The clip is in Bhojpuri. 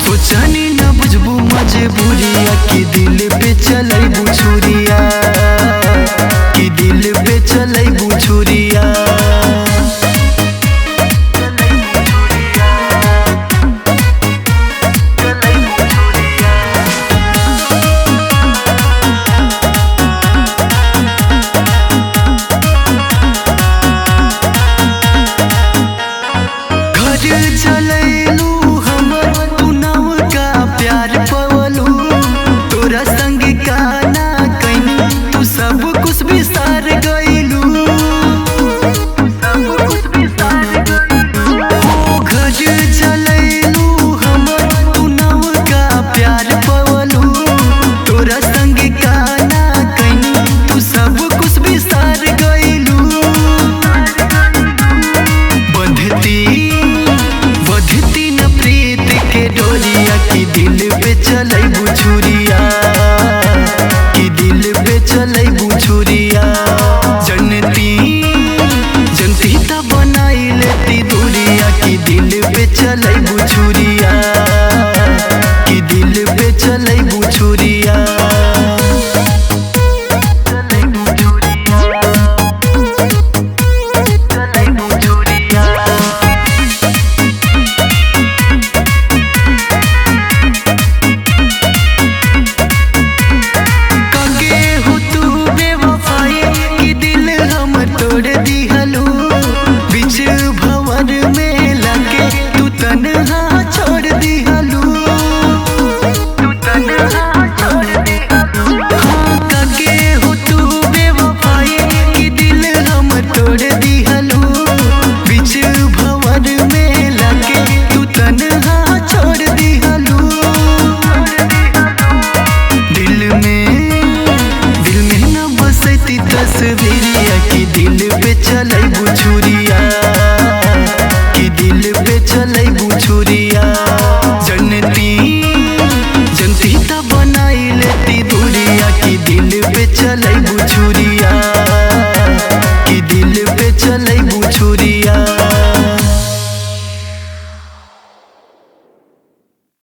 सोचनी न बुझबू मजबूरिया कि दिल पे चलैबू छुरिया, कि दिल पे चलैबू छुरिया। चलैलू हमर तू नव का प्यार पवलू, तोरा संग का ना कैनी तू सब कुछ बिसार गइलू। घर चलैलू हमर तू नव का प्यार पवलू, तोरा संग का ना कैनी तू सब कुछ बिसार गइलू। बंधती न प्रीत के डोरिया कि दिल पे चलैबू छुरिया, कि दिल पे चलैबू छुरिया। जनती त बनाई लेती दूरिया कि दिल पे चलैबू छुरिया, कि दिल पे चलैबू छुरिया। तस्वीरिया कि दिल पे चलैबू छुरिया, कि दिल पे चलैबू छुरिया।